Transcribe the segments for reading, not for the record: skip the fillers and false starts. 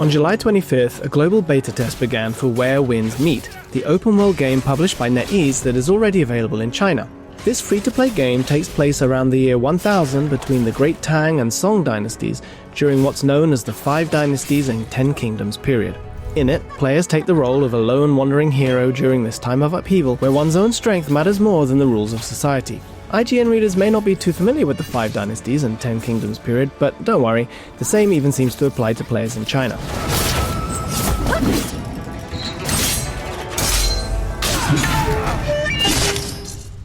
On July 25th, a global beta test began for Where Winds Meet, the open-world game published by NetEase that is already available in China. This free-to-play game takes place around the year 1000 between the Great Tang and Song dynasties, during what's known as the 5 Dynasties and 10 Kingdoms period. In it, players take the role of a lone wandering hero during this time of upheaval where one's own strength matters more than the rules of society. IGN readers may not be too familiar with the 5 Dynasties and 10 Kingdoms period, but don't worry, the same even seems to apply to players in China.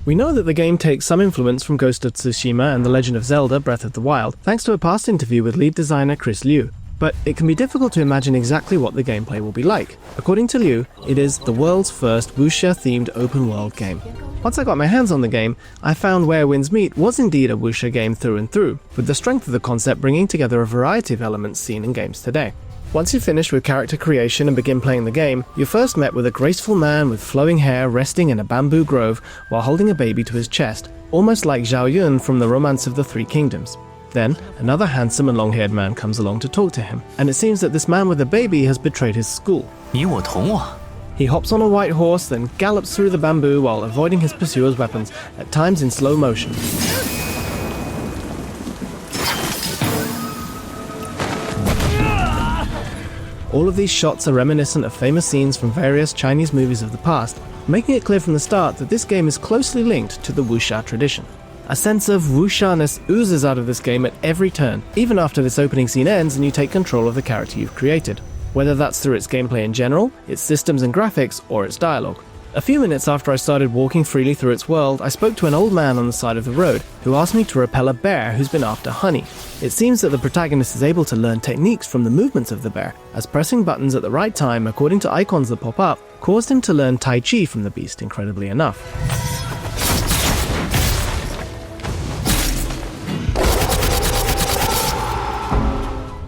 We know that the game takes some influence from Ghost of Tsushima and The Legend of Zelda Breath of the Wild, thanks to a past interview with lead designer Chris Liu. But it can be difficult to imagine exactly what the gameplay will be like. According to Liu, it is the world's first Wuxia-themed open-world game. Once I got my hands on the game, I found Where Winds Meet was indeed a Wuxia game through and through, with the strength of the concept bringing together a variety of elements seen in games today. Once you finish with character creation and begin playing the game, you're first met with a graceful man with flowing hair resting in a bamboo grove while holding a baby to his chest, almost like Zhao Yun from the Romance of the Three Kingdoms. Then, another handsome and long-haired man comes along to talk to him, and it seems that this man with a baby has betrayed his school. He hops on a white horse, then gallops through the bamboo while avoiding his pursuer's weapons, at times in slow motion. All of these shots are reminiscent of famous scenes from various Chinese movies of the past, making it clear from the start that this game is closely linked to the wuxia tradition. A sense of wuxia-ness oozes out of this game at every turn, even after this opening scene ends and you take control of the character you've created, whether that's through its gameplay in general, its systems and graphics, or its dialogue. A few minutes after I started walking freely through its world, I spoke to an old man on the side of the road who asked me to repel a bear who's been after honey. It seems that the protagonist is able to learn techniques from the movements of the bear, as pressing buttons at the right time, according to icons that pop up, caused him to learn Tai Chi from the beast, incredibly enough.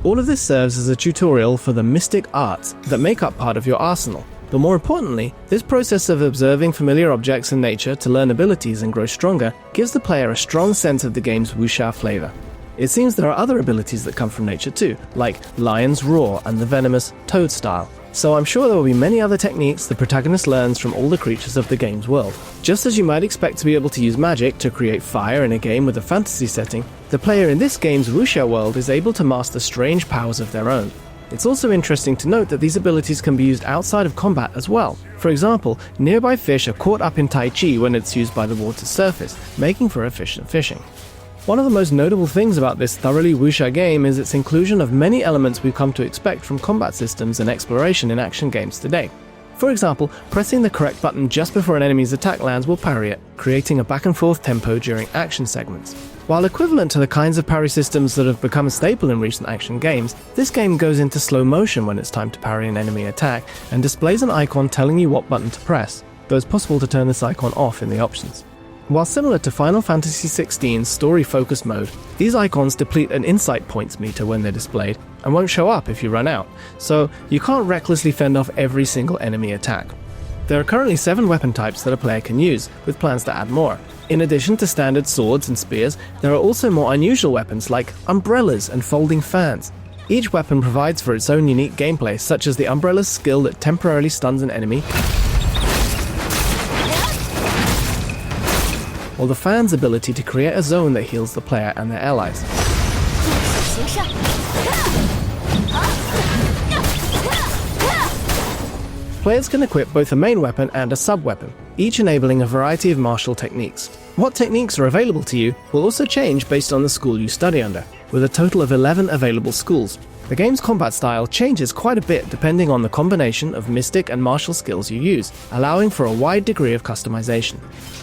All of this serves as a tutorial for the mystic arts that make up part of your arsenal. But more importantly, this process of observing familiar objects in nature to learn abilities and grow stronger gives the player a strong sense of the game's wuxia flavor. It seems there are other abilities that come from nature too, like Lion's Roar and the venomous Toad Style. So I'm sure there will be many other techniques the protagonist learns from all the creatures of the game's world. Just as you might expect to be able to use magic to create fire in a game with a fantasy setting, the player in this game's wuxia world is able to master strange powers of their own. It's also interesting to note that these abilities can be used outside of combat as well. For example, nearby fish are caught up in Tai Chi when it's used by the water's surface, making for efficient fishing. One of the most notable things about this thoroughly wuxia game is its inclusion of many elements we've come to expect from combat systems and exploration in action games today. For example, pressing the correct button just before an enemy's attack lands will parry it, creating a back-and-forth tempo during action segments. While equivalent to the kinds of parry systems that have become a staple in recent action games, this game goes into slow motion when it's time to parry an enemy attack and displays an icon telling you what button to press, though it's possible to turn this icon off in the options. While similar to Final Fantasy XVI's story-focused mode, these icons deplete an insight points meter when they're displayed and won't show up if you run out, so you can't recklessly fend off every single enemy attack. There are currently 7 weapon types that a player can use, with plans to add more. In addition to standard swords and spears, there are also more unusual weapons like umbrellas and folding fans. Each weapon provides for its own unique gameplay, such as the umbrella's skill that temporarily stuns an enemy, or the fan's ability to create a zone that heals the player and their allies. Players can equip both a main weapon and a sub-weapon, each enabling a variety of martial techniques. What techniques are available to you will also change based on the school you study under, with a total of 11 available schools. The game's combat style changes quite a bit depending on the combination of mystic and martial skills you use, allowing for a wide degree of customization.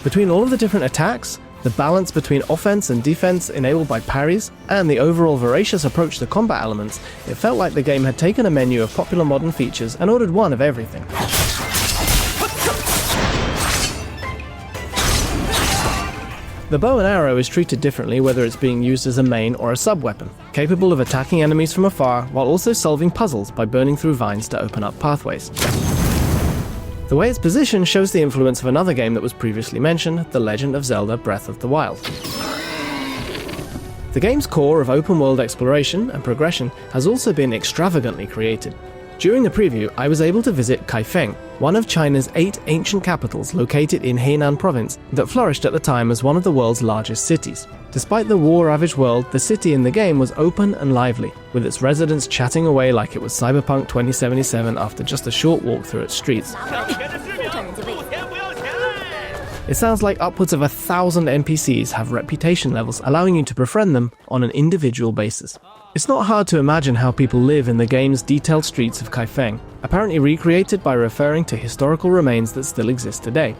Between all of the different attacks, the balance between offense and defense enabled by parries, and the overall voracious approach to combat elements, it felt like the game had taken a menu of popular modern features and ordered one of everything. The bow and arrow is treated differently whether it's being used as a main or a sub-weapon, capable of attacking enemies from afar while also solving puzzles by burning through vines to open up pathways. The way it's positioned shows the influence of another game that was previously mentioned, The Legend of Zelda Breath of the Wild. The game's core of open-world exploration and progression has also been extravagantly created. During the preview, I was able to visit Kaifeng, one of China's 8 ancient capitals located in Hainan province that flourished at the time as one of the world's largest cities. Despite the war-ravaged world, the city in the game was open and lively, with its residents chatting away like it was Cyberpunk 2077 after just a short walk through its streets. It sounds like upwards of 1,000 NPCs have reputation levels, allowing you to befriend them on an individual basis. It's not hard to imagine how people live in the game's detailed streets of Kaifeng, apparently recreated by referring to historical remains that still exist today.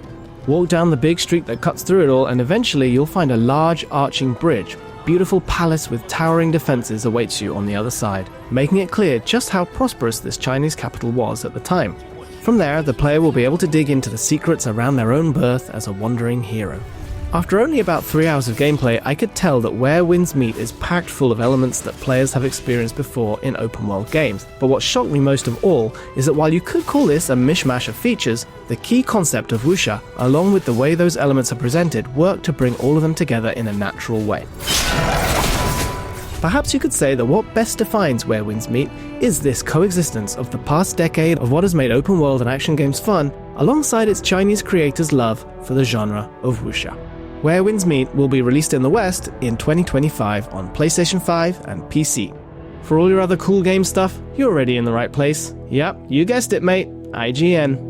Walk down the big street that cuts through it all, and eventually you'll find a large arching bridge. Beautiful palace with towering defenses awaits you on the other side, making it clear just how prosperous this Chinese capital was at the time. From there, the player will be able to dig into the secrets around their own birth as a wandering hero. After only about 3 hours of gameplay, I could tell that Where Winds Meet is packed full of elements that players have experienced before in open-world games. But what shocked me most of all is that while you could call this a mishmash of features, the key concept of Wuxia, along with the way those elements are presented, work to bring all of them together in a natural way. Perhaps you could say that what best defines Where Winds Meet is this coexistence of the past decade of what has made open world and action games fun, alongside its Chinese creators' love for the genre of wuxia. Where Winds Meet will be released in the West in 2025 on PlayStation 5 and PC. For all your other cool game stuff, you're already in the right place. Yep, you guessed it, mate. IGN.